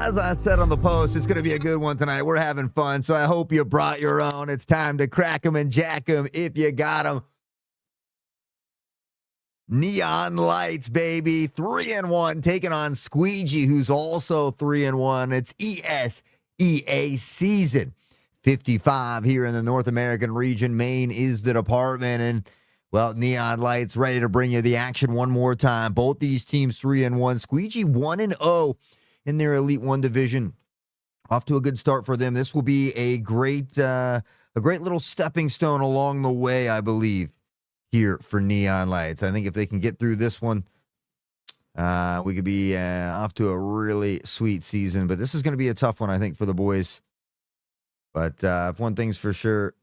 as I said on the post, it's going to be a good one tonight. We're having fun, so I hope you brought your own. It's time to crack them and jack them if you got them. Neon Lights, baby. 3-1, taking on Squeegee, who's also 3-1. It's ESEA season 55 here in the North American region. Maine is the department, and well, Neon Lights ready to bring you the action one more time. Both these teams 3-1. Squeegee 1-0 in their Elite One division. Off to a good start for them. This will be a great little stepping stone along the way, I believe, here for Neon Lights. I think if they can get through this one, we could be off to a really sweet season. But this is going to be a tough one, I think, for the boys. But if one thing's for sure,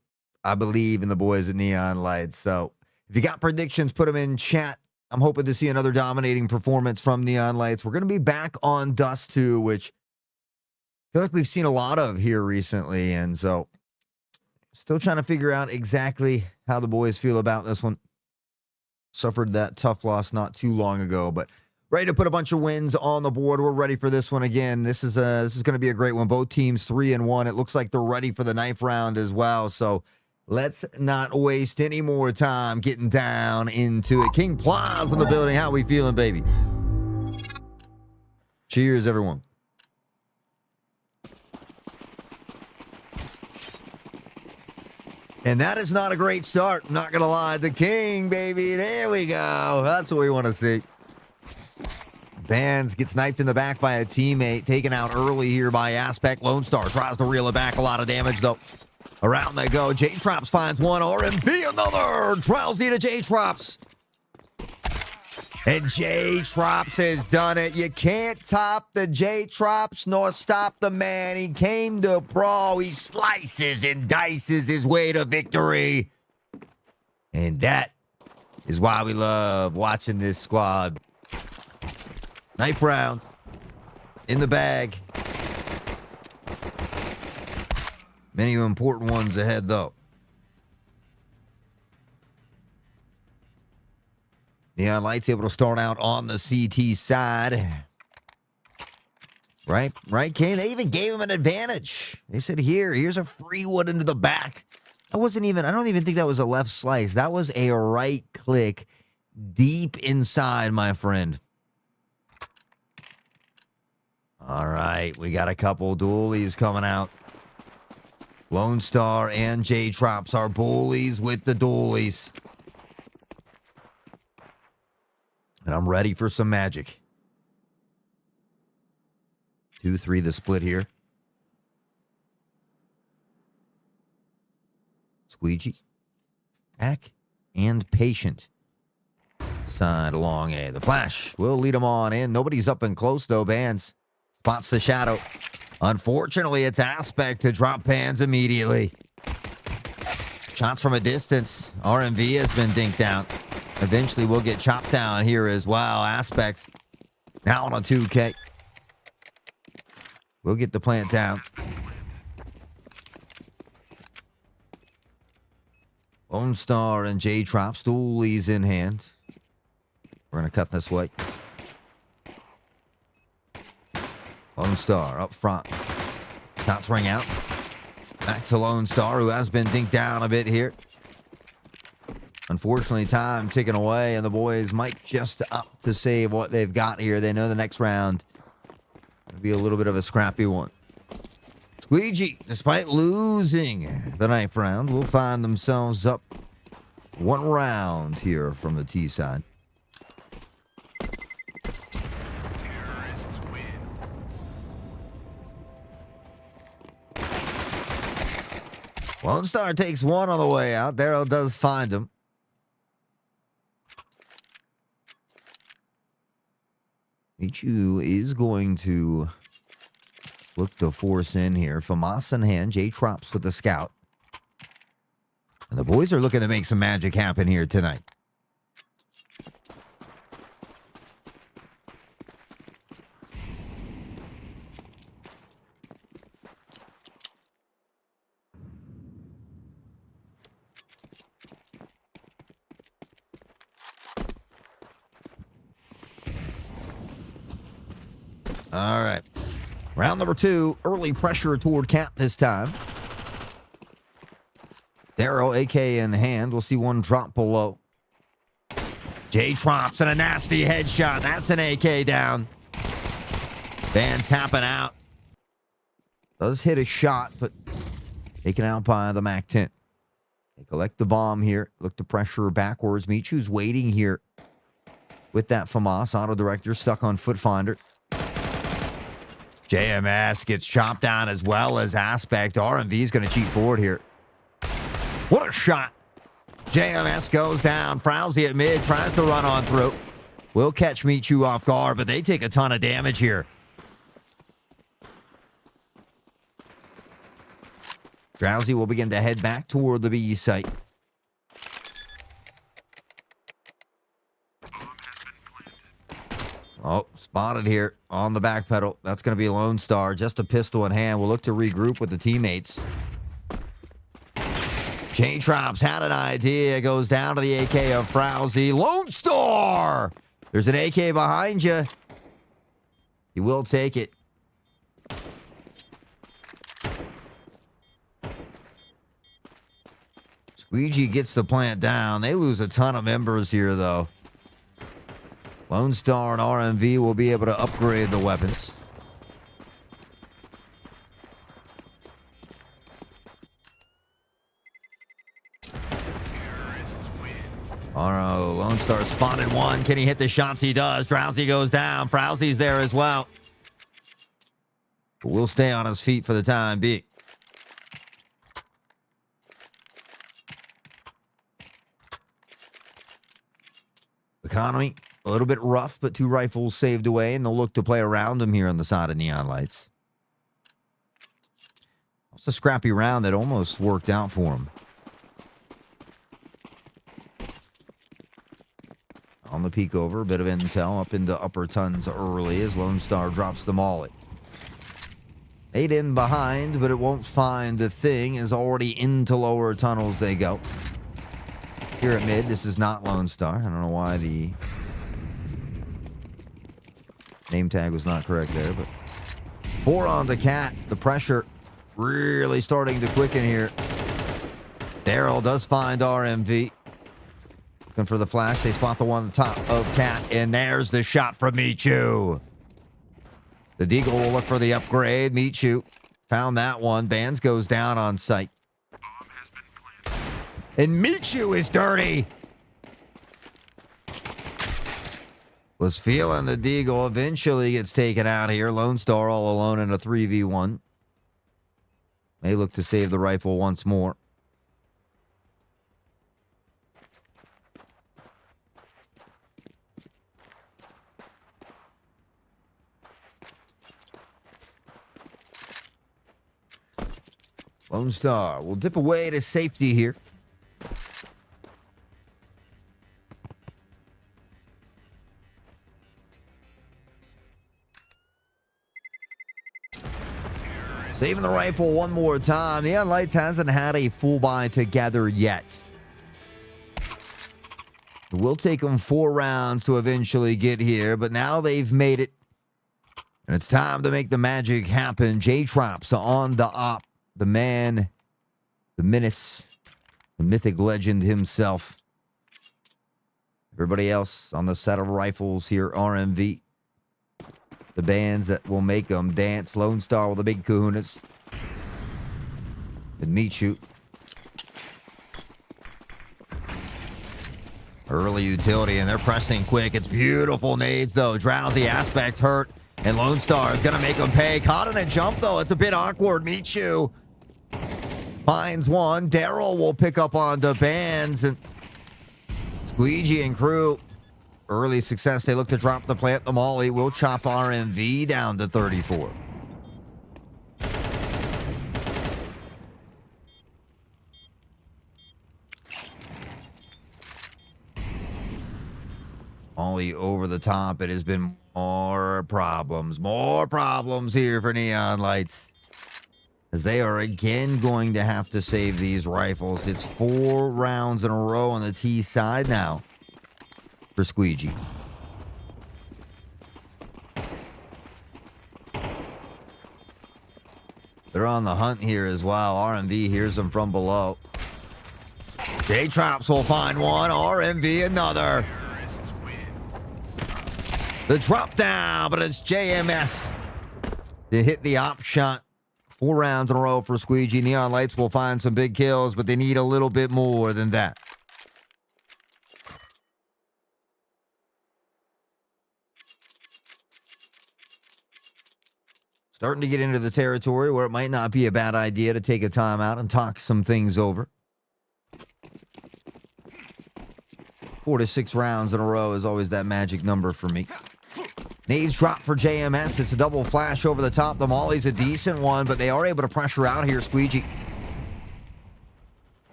I believe in the boys at Neon Lights. So if you got predictions, put them in chat. I'm hoping to see another dominating performance from Neon Lights. We're going to be back on Dust 2, which I feel like we've seen a lot of here recently. And so still trying to figure out exactly how the boys feel about this one. Suffered that tough loss not too long ago, but ready to put a bunch of wins on the board. We're ready for this one again. This is going to be a great one. Both teams 3-1. It looks like they're ready for the ninth round as well. So let's not waste any more time getting down into it. King Plaza in the building. How we feeling, baby? Cheers, everyone. And that is not a great start. I'm not going to lie. The King, baby. There we go. That's what we want to see. Zbanss gets sniped in the back by a teammate. Taken out early here by Aspect. Lonestarr tries to reel it back. A lot of damage, though. Around they go. Jtrops finds one. RMB another. Drowsy to Jtrops. And Jtrops has done it. You can't top the Jtrops nor stop the man. He came to brawl. He slices and dices his way to victory. And that is why we love watching this squad. Ninth round. In the bag. Many important ones ahead, though. Neon Lights able to start out on the CT side. Right, Kane? They even gave him an advantage. They said, here's a free one into the back. I don't even think that was a left slice. That was a right click deep inside, my friend. All right, we got a couple dualies coming out. Lonestarr and Jtrops are bullies with the dualies. And I'm ready for some magic. 2-3 the split here. Squeegee. Back and patient. Side along A. The flash will lead them on in. Nobody's up and close, though. Zbanss spots the shadow. Unfortunately, it's Aspect to drop Zbanss immediately. Shots from a distance. RMV has been dinked out. Eventually, we'll get chopped down here as well. Aspect now on a 2K. We'll get the plant down. Lonestarr and Jtrops, dualies in hand. We're going to cut this way. Lonestarr up front. Shots ring out. Back to Lonestarr, who has been dinked down a bit here. Unfortunately, time ticking away, and the boys might just up to save what they've got here. They know the next round will be a little bit of a scrappy one. Squeegee, despite losing the ninth round, will find themselves up one round here from the T side. Lonestarr takes one on the way out. Daryl does find him. Michu is going to look to force in here. FAMAS in hand. Jtrops with the scout. And the boys are looking to make some magic happen here tonight. All right. Round number 2, early pressure toward Cat this time. Daryl, AK in hand. We'll see one drop below. Jtrops and a nasty headshot. That's an AK down. Zbans tapping out. Does hit a shot, but taken out by the MAC-10. They collect the bomb here. Look to pressure backwards. Michu's waiting here with that FAMAS. Auto director stuck on foot finder. JMS gets chopped down as well as Aspect. RMV is going to cheat forward here. What a shot. JMS goes down. Frowsy at mid. Tries to run on through. Will catch Michu off guard, but they take a ton of damage here. Drowsy will begin to head back toward the B site. Oh, spotted here on the back pedal. That's going to be Lonestarr. Just a pistol in hand. We'll look to regroup with the teammates. Jtrops had an idea. Goes down to the AK of Frowsy. Lonestarr! There's an AK behind you. He will take it. Squeegee gets the plant down. They lose a ton of members here, though. Lonestarr and RMV will be able to upgrade the weapons. Lonestarr spotted one. Can he hit the shots? He does. Drowsy goes down. Frowsy's there as well. But we'll stay on his feet for the time being. Economy, a little bit rough, but 2 rifles saved away, and they'll look to play around him here on the side of Neon Lights. It's a scrappy round that almost worked out for him. On the peek over, a bit of intel up into upper tons early as Lonestarr drops the molly. 8 in behind, but it won't find the thing, is already into lower tunnels they go. Here at mid, this is not Lonestarr. I don't know why the name tag was not correct there, but 4 on the Cat. The pressure really starting to quicken here. Daryl does find RMV. Looking for the flash. They spot the one on the top of Cat, and there's the shot from Michu. The Deagle will look for the upgrade. Michu found that one. Zbans goes down on sight. And Michu is dirty. Was feeling the Deagle. Eventually gets taken out here. Lonestarr all alone in a 3v1. May look to save the rifle once more. Lonestarr will dip away to safety here. Saving the rifle one more time. Neon Lights hasn't had a full buy together yet. It will take them 4 rounds to eventually get here, but now they've made it. And it's time to make the magic happen. Jtrops on the op. The man, the menace, the mythic legend himself. Everybody else on the set of rifles here, RMV. The bands that will make them dance. Lonestarr with the big kahunas. And Michu. Early utility, and they're pressing quick. It's beautiful nades, though. Drowsy Aspect hurt, and Lonestarr is going to make them pay. Caught in a jump, though. It's a bit awkward. Michu finds one. Daryl will pick up on the bands, and Squeegee and crew. Early success. They look to drop the plant. The molly will chop RMV down to 34. Molly over the top. It has been more problems here for Neon Lights, as they are again going to have to save these rifles. It's 4 rounds in a row on the T side now for Squeegee. They're on the hunt here as well. RMV hears them from below. Jtrops will find one. RMV another. The drop down, but it's JMS to hit the op shot. 4 rounds in a row for Squeegee. Neon Lights will find some big kills, but they need a little bit more than that. Starting to get into the territory where it might not be a bad idea to take a timeout and talk some things over. 4 to 6 rounds in a row is always that magic number for me. Nades drop for JMS. It's a double flash over the top. The molly's a decent one, but they are able to pressure out here, Squeegee.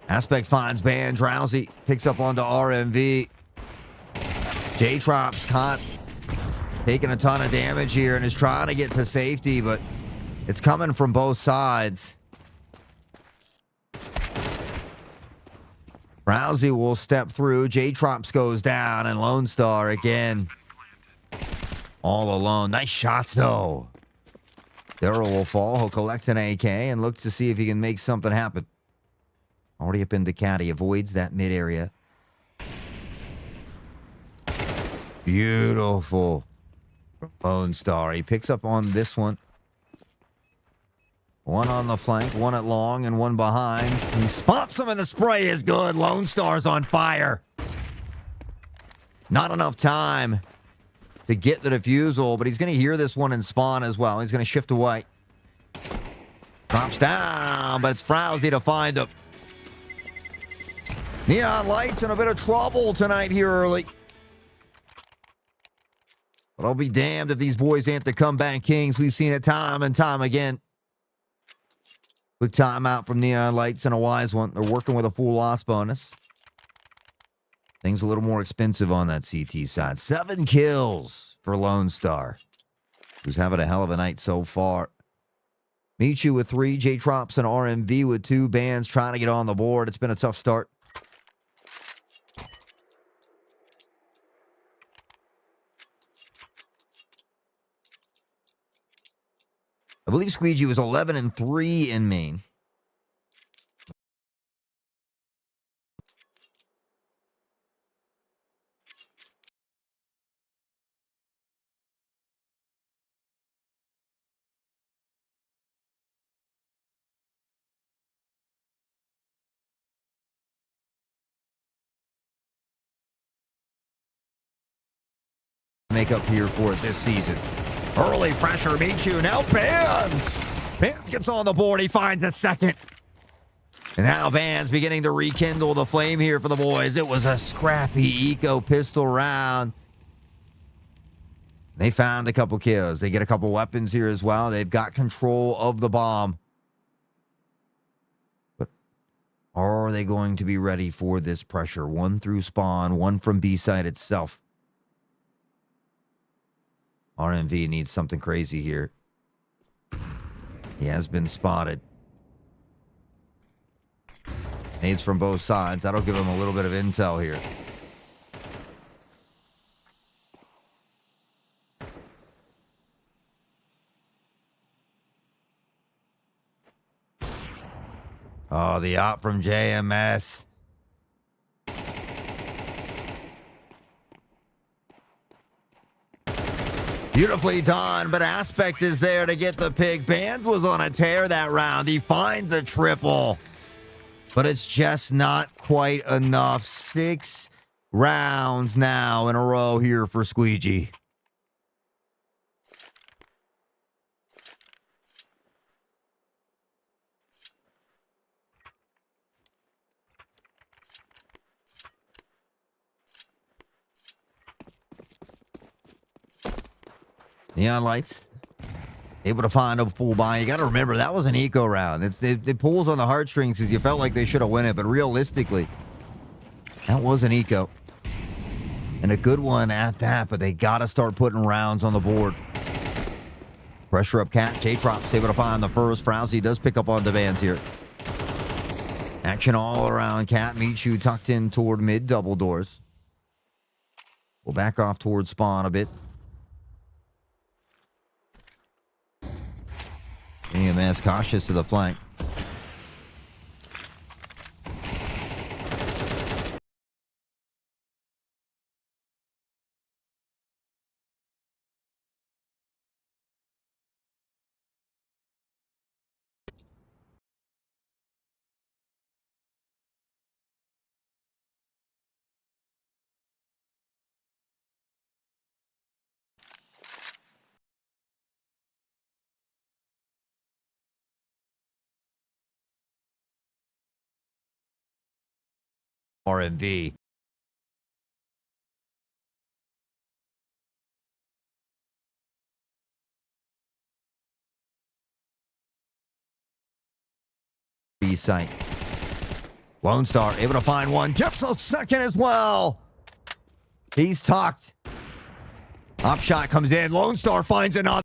Aspect finds Ban. Drowsy picks up onto RMV. Jtrops caught. Taking a ton of damage here and is trying to get to safety, but it's coming from both sides. Rousey will step through. Jtrops goes down, and Lonestarr again. All alone. Nice shots, though. Daryl will fall. He'll collect an AK and look to see if he can make something happen. Already up into Caddy. Avoids that mid area. Beautiful. Lonestarr. He picks up on this one. One on the flank, one at long, and one behind. He spots him, and the spray is good. Lonestar's on fire. Not enough time to get the defusal, but he's going to hear this one and spawn as well. He's going to shift away. Drops down, but it's Frowsy to find him. Neon Lights in a bit of trouble tonight here early. But I'll be damned if these boys ain't the comeback kings. We've seen it time and time again. Quick timeout from Neon Lights and a wise one. They're working with a full loss bonus. Things a little more expensive on that CT side. 7 kills for Lonestarr, who's having a hell of a night so far. Michu with 3, Jtrops and RMV with 2. Bands trying to get on the board. It's been a tough start. I believe Squeegee was 11-3 in main. Make up here for it this season. Early pressure, Michu. Now Bands. Bands gets on the board. He finds a second. And now Bands beginning to rekindle the flame here for the boys. It was a scrappy eco pistol round. They found a couple kills. They get a couple weapons here as well. They've got control of the bomb. But are they going to be ready for this pressure? One through spawn, one from B-side itself. RMV needs something crazy here. He has been spotted. Nades from both sides. That'll give him a little bit of intel here. Oh, the op from JMS. Beautifully done, but Aspect is there to get the pick. Bands was on a tear that round. He finds the triple, but it's just not quite enough. 6 rounds now in a row here for Squeegee. Neon Lights able to find a full buy. You got to remember, that was an eco round. It pulls on the heartstrings because you felt like they should have won it, but realistically, that was an eco. And a good one at that, but they got to start putting rounds on the board. Pressure up Cat. Jtrops able to find the first. Frowsy does pick up on the Vans here. Action all around Cat. Michu tucked in toward mid, double doors. We'll back off towards spawn a bit. EMS cautious to the flank. RMV. B site. Lonestarr able to find one. Gets a second as well. He's tucked. Up shot comes in. Lonestarr finds another.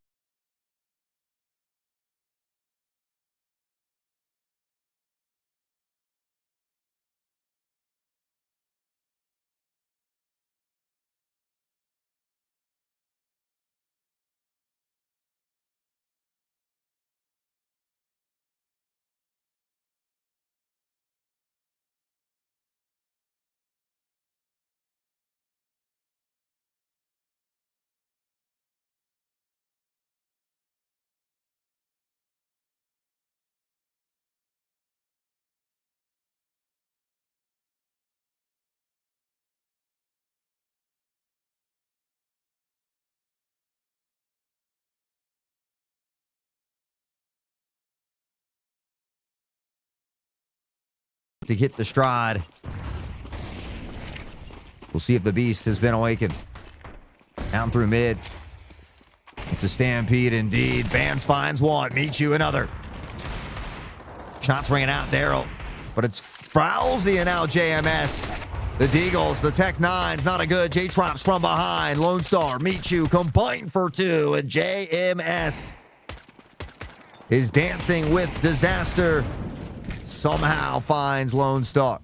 To hit the stride. We'll see if the beast has been awakened. Down through mid. It's a stampede indeed. zBanss finds one. Meet you another. Shots ringing out, Daryl. But it's Frowsy and now JMS. The Deagles, the Tech 9's not a good. Jtrops from behind. Lonestarr, meet you, combined for two. And JMS is dancing with disaster. Somehow finds Lonestarr.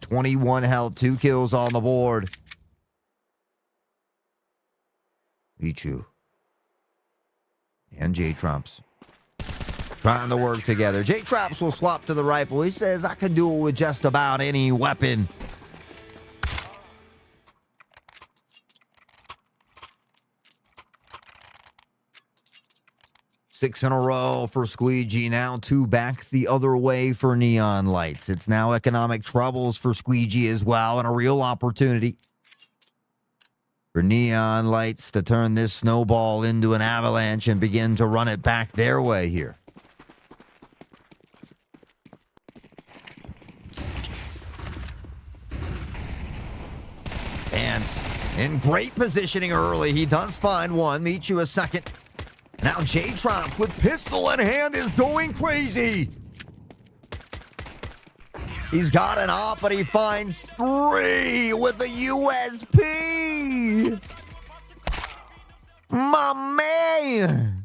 21 health, 2 kills on the board. Michu and Jtrops trying to work together. Jtrops will swap to the rifle. He says, I can do it with just about any weapon. Six in a row for Squeegee. Now 2 back the other way for Neon Lights. It's now economic troubles for Squeegee as well, and a real opportunity for Neon Lights to turn this snowball into an avalanche and begin to run it back their way here. zBanss in great positioning early. He does find one. Meet you a second. Now Jtrops with pistol in hand is going crazy. He's got an op, but he finds 3 with the USP. My man.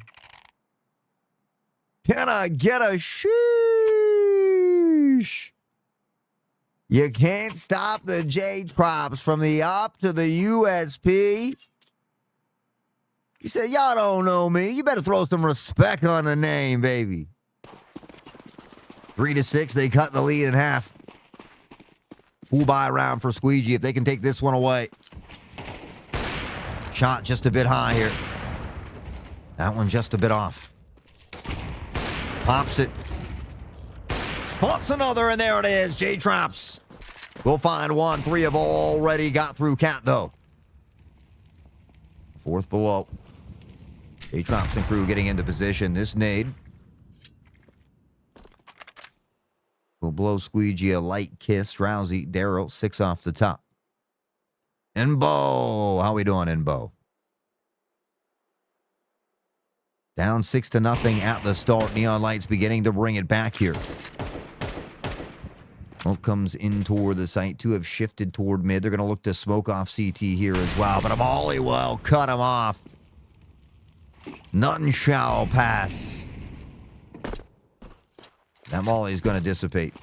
Can I get a sheesh? You can't stop the Jtrops from the op to the USP. He said, y'all don't know me. You better throw some respect on the name, baby. 3-6, they cut the lead in half. Full buy round for Squeegee if they can take this one away. Shot just a bit high here. That one just a bit off. Pops it. Spots another, and there it is. Jtrops. We'll find one. 3 have already got through Cat, though. 4th below. Jtrops and crew getting into position. This nade will blow Squeegee a light kiss. Drowsy, Daryl, 6 off the top. And Bo. How we doing, in Bo? Down 6-0 at the start. Neon Lights beginning to bring it back here. Smoke comes in toward the site. 2 have shifted toward mid. They're going to look to smoke off CT here as well. But a volley will cut him off. None shall pass. That volley is going to dissipate.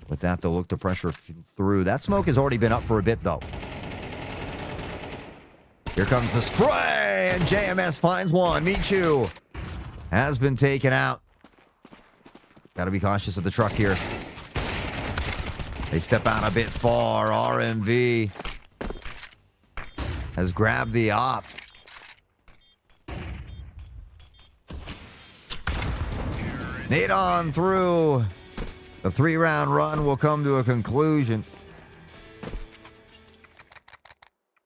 With that, they'll look to pressure through. That smoke has already been up for a bit, though. Here comes the spray, and JMS finds one. Meet you. has been taken out. Got to be cautious of the truck here. They step out a bit far. RMV has grabbed the op. Neon through. The 3-round run will come to a conclusion.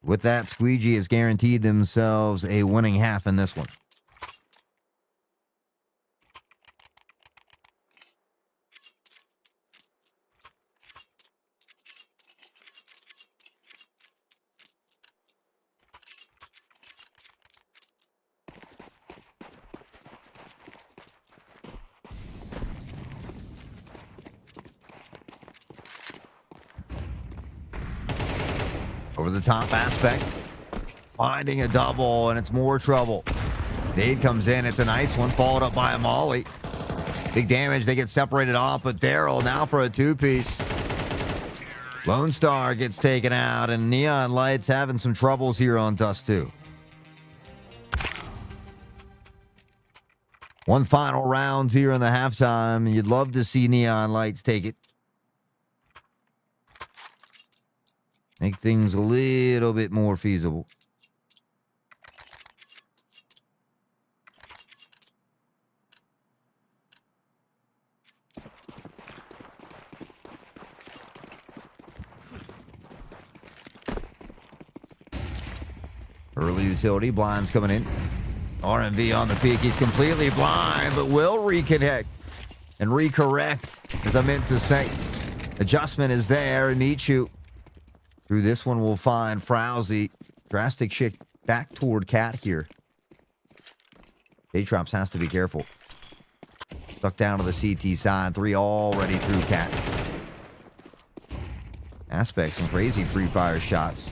With that, Squeegee has guaranteed themselves a winning half in this one. Over the top aspect. Finding a double, and it's more trouble. Nade comes in. It's a nice one. Followed up by a molly. Big damage. They get separated off, but Daryl now for a two-piece. Lonestarr gets taken out, and Neon Lights having some troubles here on Dust 2. One final round here in the halftime. You'd love to see Neon Lights take it. Make things a little bit more feasible. Early utility, blinds coming in. RMV on the peak. He's completely blind, but will reconnect and recorrect, as I meant to say. Adjustment is there, and Michu. Through this one, we'll find Frowsy. Drastic shift back toward Cat here. Jtrops has to be careful. Stuck down to the CT side. 3 already through Cat. Aspect, some crazy pre-fire shots.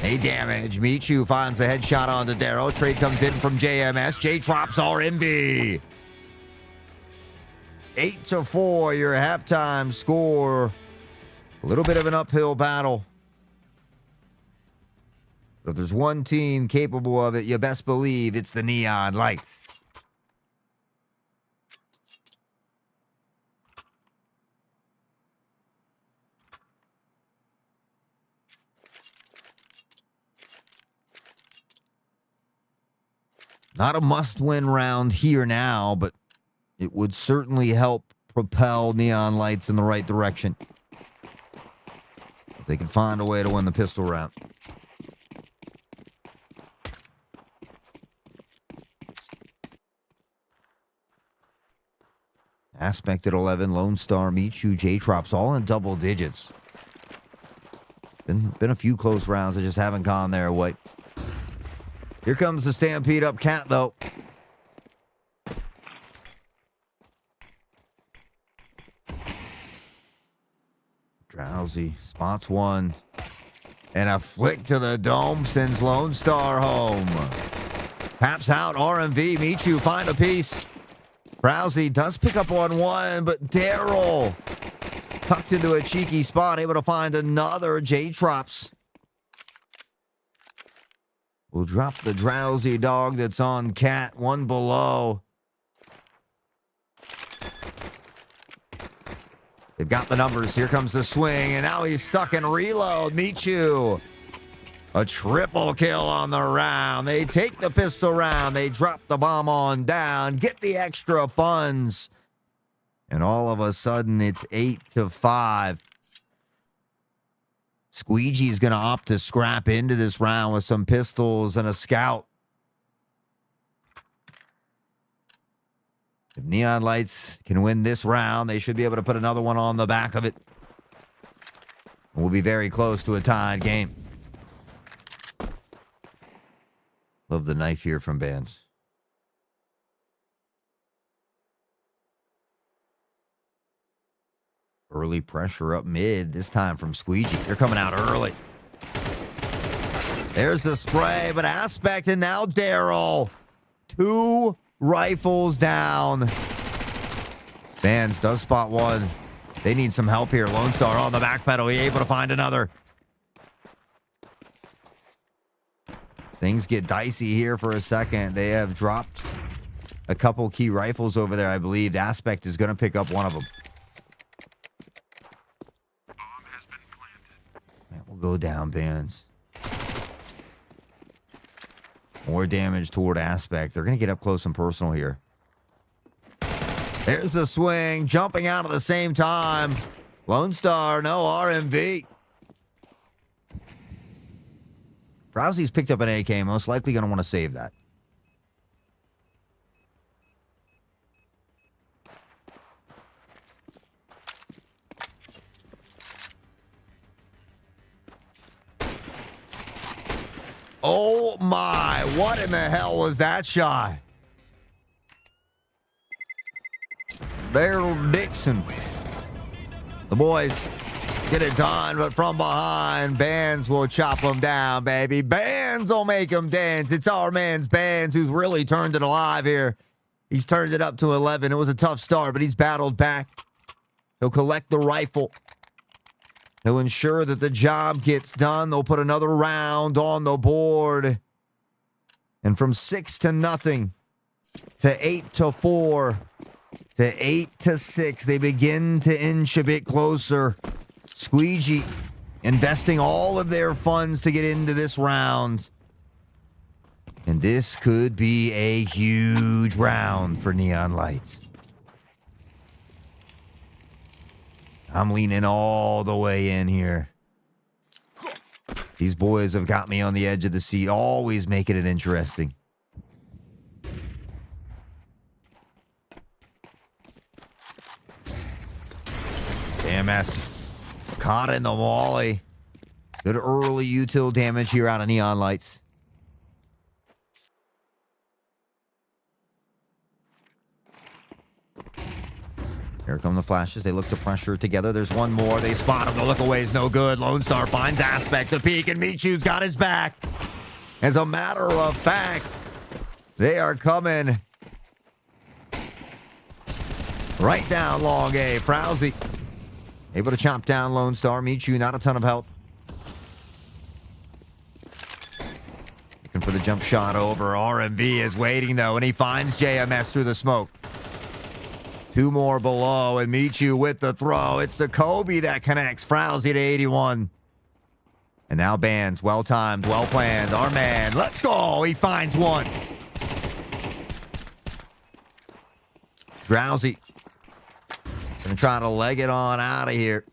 A damage. Michu finds the headshot onto Darrow. Trade comes in from JMS. Jtrops RMV. 8-4, your halftime score. A little bit of an uphill battle. But if there's one team capable of it, you best believe it's the Neon Lights. Not a must-win round here now, but it would certainly help propel Neon Lights in the right direction. They can find a way to win the pistol round. Aspect at 11, Lonestarr, Michu, Jtrops, all in double digits. Been a few close rounds that just haven't gone their way. Here comes the stampede up Cat, though. Drowsy spots one. And a flick to the dome sends Lonestarr home. Paps out, RMV, Michu, find a piece. Drowsy does pick up on one, but Daryl tucked into a cheeky spot, able to find another. Jtrops will drop the Drowsy dog that's on Cat, one below. They've got the numbers. Here comes the swing, and now he's stuck in reload. Michu. A triple kill on the round. They take the pistol round. They drop the bomb on down, get the extra funds. And all of a sudden, it's 8-5. Squeegee's going to opt to scrap into this round with some pistols and a scout. If Neon Lights can win this round, they should be able to put another one on the back of it. We'll be very close to a tied game. Love the knife here from Bands. Early pressure up mid, this time from Squeegee. They're coming out early. There's the spray, but Aspect and now Daryl. 2 rifles down. Bands does spot one. They need some help here. Lonestarr on the back pedal. He able to find another. Things get dicey here for a second. They have dropped a couple key rifles over there, I believe. The Aspect is going to pick up one of them. That will go down, Bands. More damage toward Aspect. They're going to get up close and personal here. There's the swing. Jumping out at the same time. Lonestarr, no RMV. Frowsy's picked up an AK. Most likely going to want to save that. Oh my, what in the hell was that shot? Daryl Dixon. The boys get it done, but from behind, Bands will chop them down, baby. Bands will make them dance. It's our man's Bands who's really turned it alive here. He's turned it up to 11. It was a tough start, but he's battled back. He'll collect the rifle. He'll ensure that the job gets done. They'll put another round on the board. And from 6-0 to 8-4 to 8-6, they begin to inch a bit closer. Squeegee investing all of their funds to get into this round. And this could be a huge round for Neon Lights. I'm leaning all the way in here. These boys have got me on the edge of the seat, always making it interesting. JMS caught in the volley. Good early util damage here out of Neon Lights. Here come the flashes. They look to pressure together. There's one more. They spot him. The look away is no good. Lonestarr finds Aspect. The peek, and Michu's got his back. As a matter of fact, they are coming right down long A. Frowsy able to chop down Lonestarr. Michu, not a ton of health. Looking for the jump shot over. RMV is waiting, though, and he finds JMS through the smoke. Two more below, and Michu with the throw. It's the Kobe that connects. Frowsy to 81. And now Bands, well-timed, well-planned. Our man, let's go. He finds one. Drowsy. Gonna try to leg it on out of here.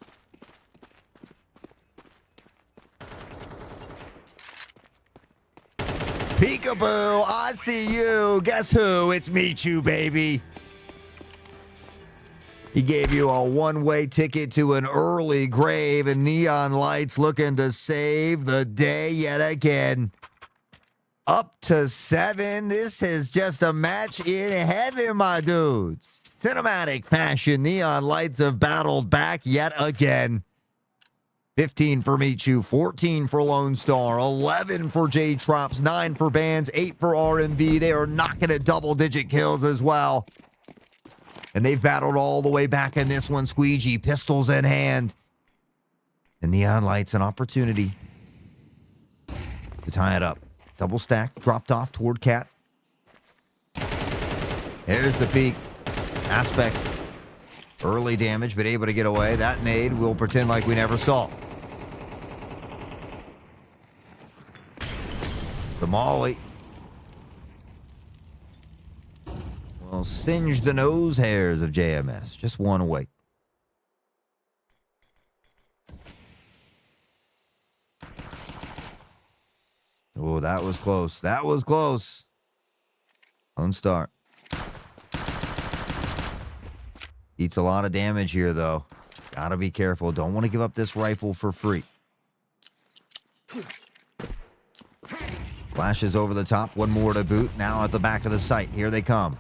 Peekaboo, I see you. Guess who? It's Michu, baby. He gave you a one-way ticket to an early grave, and Neon Lights looking to save the day yet again. Up to 7. This is just a match in heaven, my dudes. Cinematic fashion. Neon Lights have battled back yet again. 15 for Michu, 14 for Lonestarr, 11 for Jtrops, 9 for Bands, 8 for RMV. They are knocking at double-digit kills as well. And they've battled all the way back in this one. Squeegee, pistols in hand. And Neon Lights, an opportunity to tie it up. Double stack, dropped off toward Cat. There's the peek. Aspect. Early damage, but able to get away. That nade we'll pretend like we never saw. The molly. Will singe the nose hairs of JMS. Just one away. Oh, that was close. That was close. Lonestarr. Eats a lot of damage here, though. Gotta be careful. Don't want to give up this rifle for free. Flashes over the top. One more to boot. Now at the back of the site. Here they come.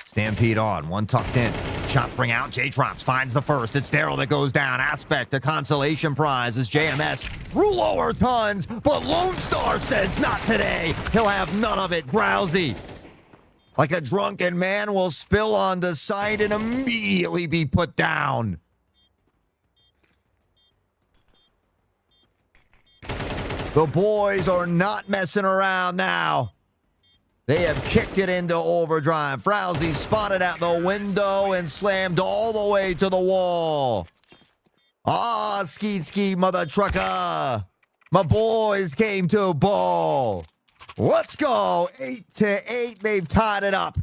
Stampede on. One tucked in. Shots ring out. Jtrops finds the first. It's Daryl that goes down. Aspect, the consolation prize is JMS through lower tons, but Lonestarr says not today. He'll have none of it. Drowsy, like a drunken man, will spill on the site and immediately be put down. The boys are not messing around now. They have kicked it into overdrive. Frowsy spotted at the window and slammed all the way to the wall. Ah, skeet, mother trucker. My boys came to ball. Let's go. 8-8. They've tied it up.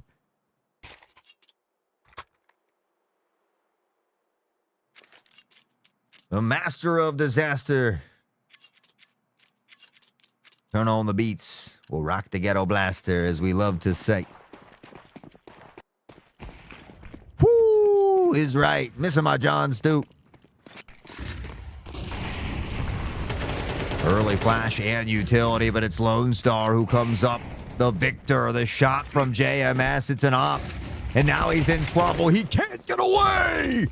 The master of disaster. Turn on the beats. We'll rock the ghetto blaster, as we love to say. Whoo is right. Missing my John Stoop. Early flash and utility, but it's Lonestarr who comes up. The victor, the shot from JMS. It's an op. And now he's in trouble. He can't get away.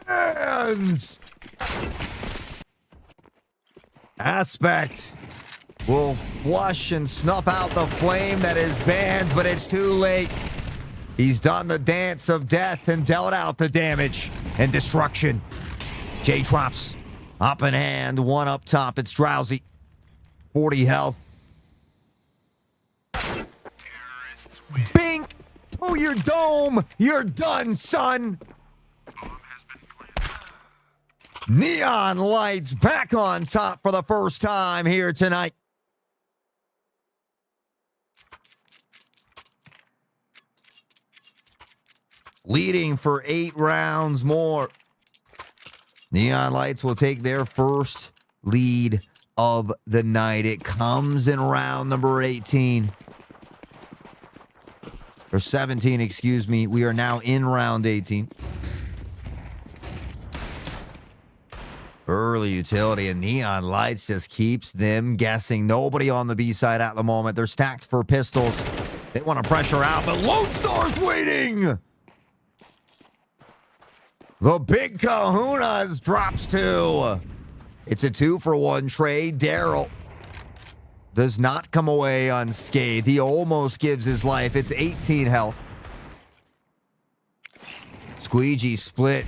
Bands. Aspect will flush and snuff out the flame that is Bands, but it's too late. He's done the dance of death and dealt out the damage and destruction. Jtrops up in hand, one up top. It's Drowsy. 40 health. Bink to your dome. You're done, son. Neon Lights back on top for the first time here tonight. Leading for 8 rounds more. Neon Lights will take their first lead of the night. It comes in round number 18. Or 17, excuse me. We are now in round 18. Early utility, and Neon Lights just keeps them guessing. Nobody on the B side at the moment. They're stacked for pistols. They want to pressure out, but Lonestarr's waiting. The big kahunas drops 2. It's a 2-for-1 trade. Daryl does not come away unscathed. He almost gives his life. It's 18 health. Squeegee split.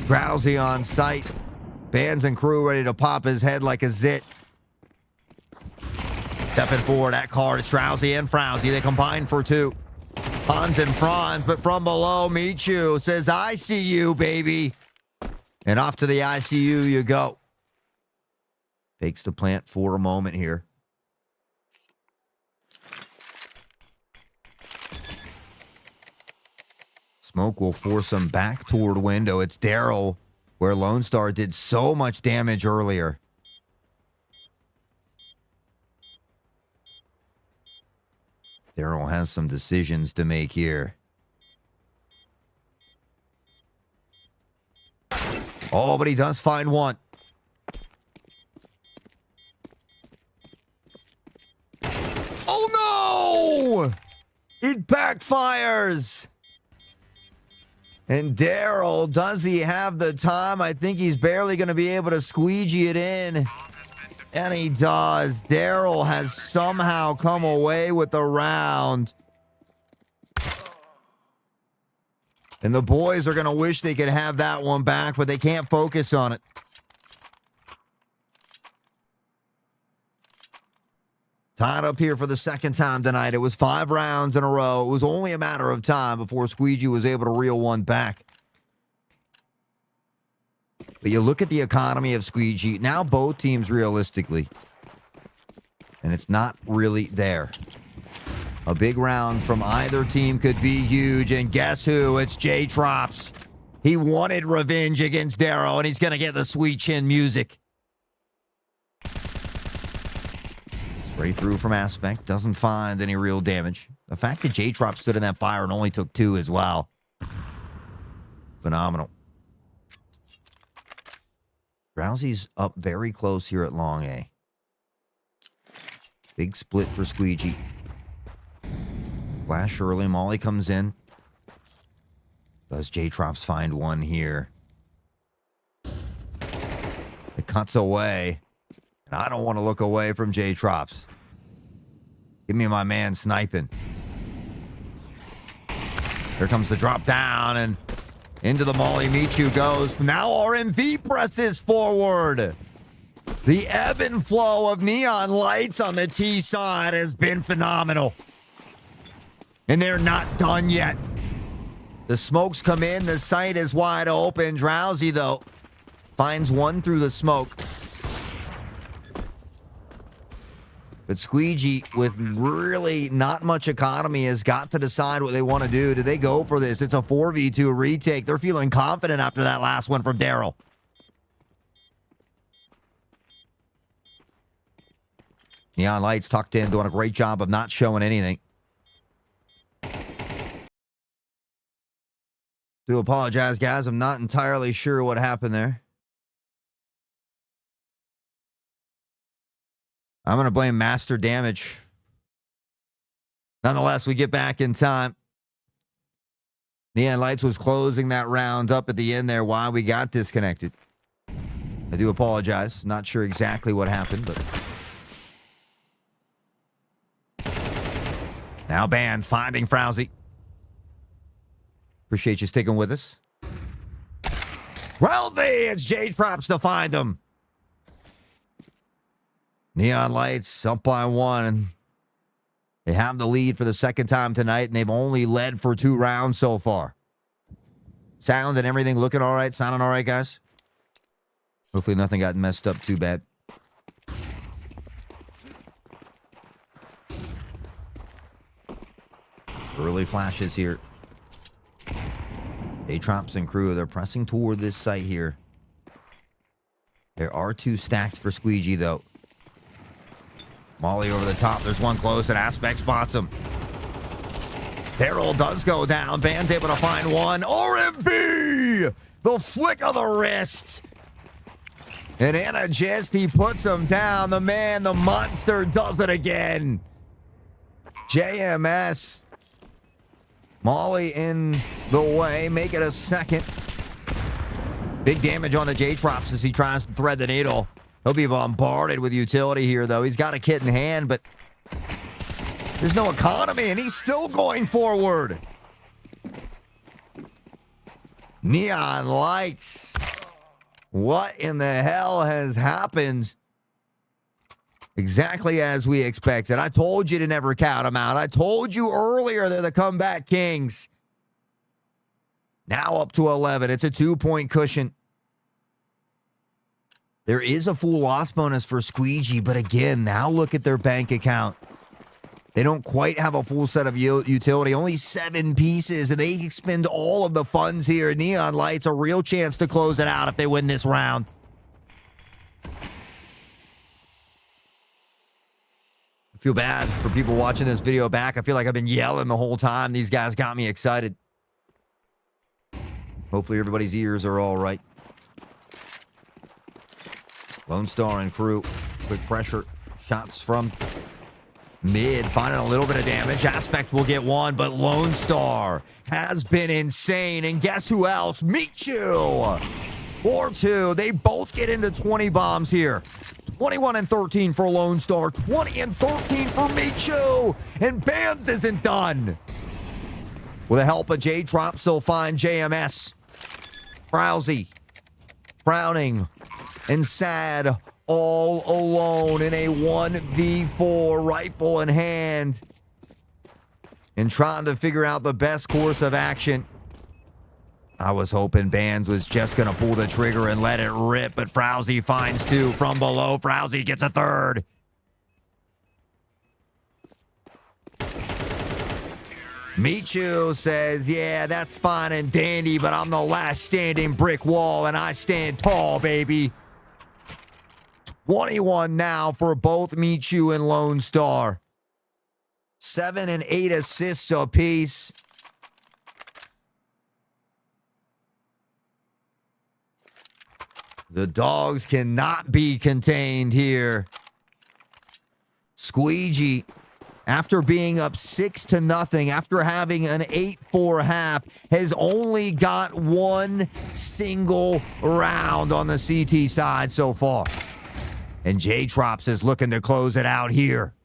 Drowsy on sight. Bands and crew ready to pop his head like a zit. Stepping forward at card. It's Drowsy and Frowsy. They combine for 2. Hans and Franz, but from below, Michu says, I see you, baby. And off to the ICU you go. Fakes the plant for a moment here. Smoke will force him back toward window. It's Daryl, where Lonestarr did so much damage earlier. Daryl has some decisions to make here. Oh, but he does find one. Oh, no! It backfires. And Daryl, does he have the time? I think he's barely going to be able to squeegee it in. And he does. Daryl has somehow come away with the round. And the boys are going to wish they could have that one back, but they can't focus on it. Tied up here for the second time tonight. It was 5 rounds in a row. It was only a matter of time before Squeegee was able to reel one back. But you look at the economy of Squeegee. Now both teams realistically. And it's not really there. A big round from either team could be huge. And guess who? It's Jtrops. He wanted revenge against Daryl, and he's going to get the sweet chin music. Spray through from Aspect. Doesn't find any real damage. The fact that Jtrops stood in that fire and only took 2 as well. Phenomenal. Drowsy's up very close here at Long A. Big split for Squeegee. Flash early. Molly comes in. Does Jtrops find one here? It cuts away. And I don't want to look away from Jtrops. Give me my man sniping. Here comes the drop down, and into the Molly Michu goes. Now RMV presses forward. The ebb and flow of Neon Lights on the T side has been phenomenal. And they're not done yet. The smokes come in. The site is wide open. Drowsy, though, finds one through the smoke. But Squeegee, with really not much economy, has got to decide what they want to do. Do they go for this? It's a 4v2 retake. They're feeling confident after that last one from Daryl. Neon Lights tucked in, doing a great job of not showing anything. Do apologize, guys. I'm not entirely sure what happened there. I'm going to blame Master Damage. Nonetheless, we get back in time. Neon Lights was closing that round up at the end there while we got disconnected. I do apologize. Not sure exactly what happened, but... Now Bands finding Frowsy. Appreciate you sticking with us. Frowsy! It's Jtrops to find him. Neon Lights up by 1. They have the lead for the second time tonight, and they've only led for 2 rounds so far. Sound and everything looking all right? Sounding all right, guys? Hopefully nothing got messed up too bad. Early flashes here. Jtrops and crew, they're pressing toward this site here. There are 2 stacked for Squeegee, though. Molly over the top. There's one close, and Aspect spots him. Daryl does go down. Van's able to find one. RMV! The flick of the wrist. And Anna Jest, he puts him down. The man, the monster, does it again. JMS. Molly in the way. Make it a second. Big damage on the Jtrops as he tries to thread the needle. He'll be bombarded with utility here, though. He's got a kit in hand, but there's no economy, and he's still going forward. Neon Lights. What in the hell has happened? Exactly as we expected. I told you to never count them out. I told you earlier they're the comeback kings. Now up to 11. It's a 2-point cushion. There is a full loss bonus for Squeegee, but again, now look at their bank account. They don't quite have a full set of utility, only 7 pieces, and they expend all of the funds here. Neon Lights, a real chance to close it out if they win this round. I feel bad for people watching this video back. I feel like I've been yelling the whole time. These guys got me excited. Hopefully everybody's ears are all right. Lonestarr and crew, quick pressure, shots from mid, finding a little bit of damage. Aspect will get one, but Lonestarr has been insane. And guess who else? Michu! 4-2. They both get into 20 bombs here. 21 and 13 for Lonestarr, 20 and 13 for Michu. And Bams isn't done. With the help of Jtrops, they'll find JMS. Frowsy, Browning, and Sad all alone in a 1v4 rifle in hand and trying to figure out the best course of action. I was hoping Bands was just going to pull the trigger and let it rip, but Frowsy finds 2 from below. Frowsy gets a 3rd. Michu says, yeah, that's fine and dandy, but I'm the last standing brick wall, and I stand tall, baby. 21 now for both Michu and Lonestarr. 7 and 8 assists apiece. The dogs cannot be contained here. Squeegee, after being up 6-0, after having an 8-4 half, has only got 1 single round on the CT side so far. And Jtrops is looking to close it out here.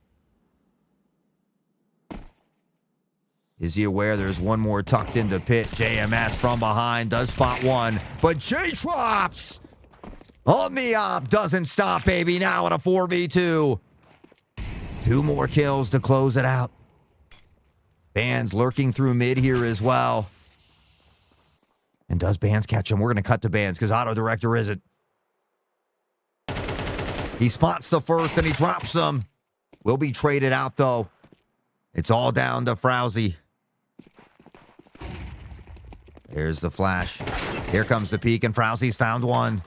Is he aware there's one more tucked into pit? JMS from behind does spot one, but Jtrops on the op doesn't stop, baby. Now at a 4v2. 2 more kills to close it out. Bands lurking through mid here as well. And does Bands catch him? We're going to cut to Bands because Auto Director isn't. He spots the first and he drops them. Will be traded out, though. It's all down to Frowsy. There's the flash. Here comes the peek, and Frowsy's found one.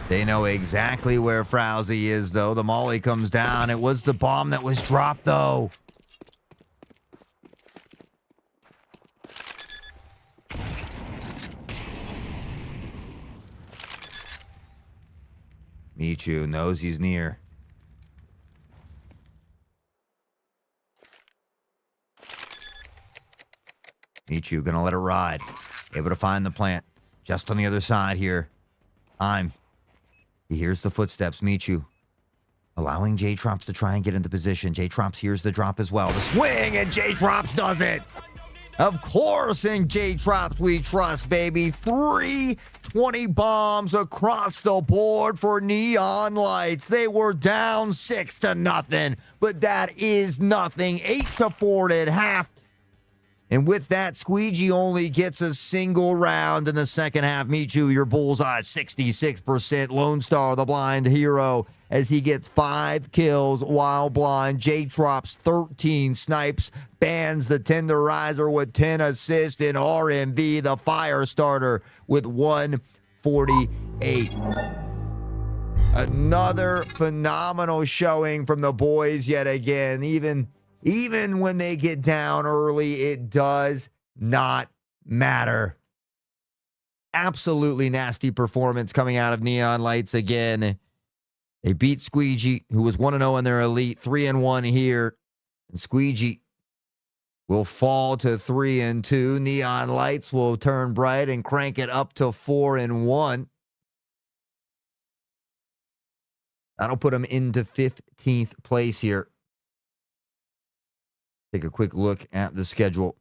They know exactly where Frowsy is, though. The molly comes down. It was the bomb that was dropped, though. Michu knows he's near. Michu gonna let it ride. Able to find the plant. Just on the other side here. He hears the footsteps. Michu allowing Jtrops to try and get into position. Jtrops hears the drop as well. The swing, and Jtrops does it. Of course, in Jtrops we trust, baby. 320 bombs across the board for Neon Lights. They were down 6-0, but that is nothing. 8-4 at half. And with that, Squeegee only gets a single round in the second half. Michu, your bullseye, 66%. Lonestarr, the blind hero, as he gets 5 kills while blind. Jtrops, 13 snipes. Bands, the tenderizer, with 10 assists. And RMV, the fire starter, with 148. Another phenomenal showing from the boys yet again. Even when they get down early, it does not matter. Absolutely nasty performance coming out of Neon Lights again. They beat Squeegee, who was 1-0 in their elite, 3-1 here. And Squeegee will fall to 3-2. Neon Lights will turn bright and crank it up to 4-1. That'll put them into 15th place here. Take a quick look at the schedule.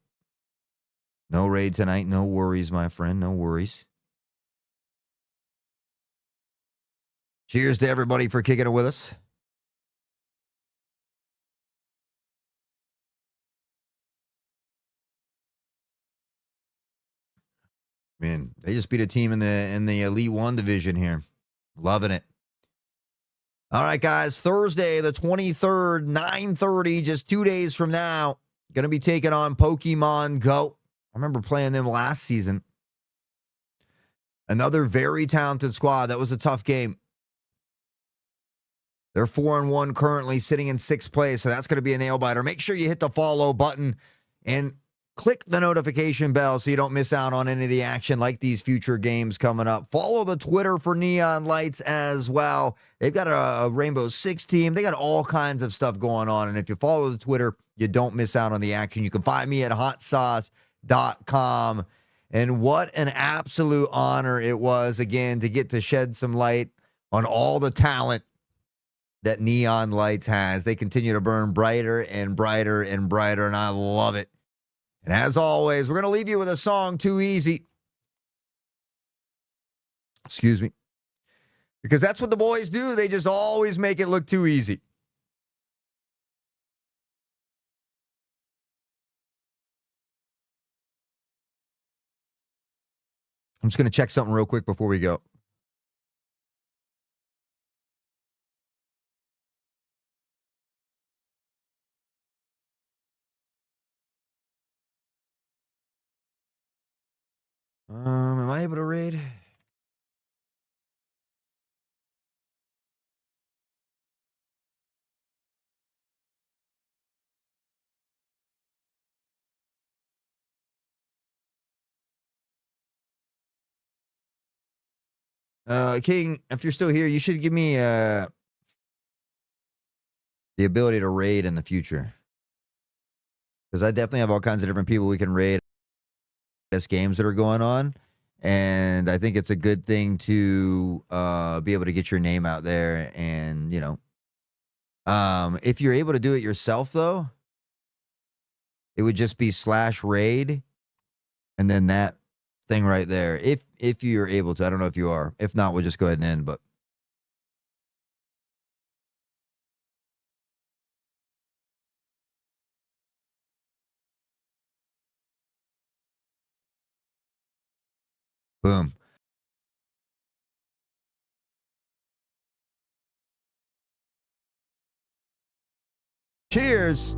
No raid tonight. No worries, my friend. No worries. Cheers to everybody for kicking it with us. Man, they just beat a team in the Elite 1 division here. Loving it. All right, guys, Thursday, the 23rd, 9:30, just 2 days from now, going to be taking on Pokemon Go. I remember playing them last season. Another very talented squad. That was a tough game. They're 4-1 currently, sitting in 6th place, so that's going to be a nail-biter. Make sure you hit the follow button and click the notification bell so you don't miss out on any of the action like these future games coming up. Follow the Twitter for Neon Lights as well. They've got a Rainbow Six team. They got all kinds of stuff going on. And if you follow the Twitter, you don't miss out on the action. You can find me at hotsauce.com. And what an absolute honor it was, again, to get to shed some light on all the talent that Neon Lights has. They continue to burn brighter and brighter and brighter, and I love it. And as always, we're going to leave you with a song, Too Easy. Excuse me. Because that's what the boys do. They just always make it look too easy. I'm just going to check something real quick before we go. Am I able to raid? King, if you're still here, you should give me the ability to raid in the future. Because I definitely have all kinds of different people we can raid as games that are going on. And I think it's a good thing to be able to get your name out there. And, you know, if you're able to do it yourself, though, it would just be /raid and then that thing right there. If you're able to. I don't know if you are. If not, we'll just go ahead and end. But Boom. Cheers.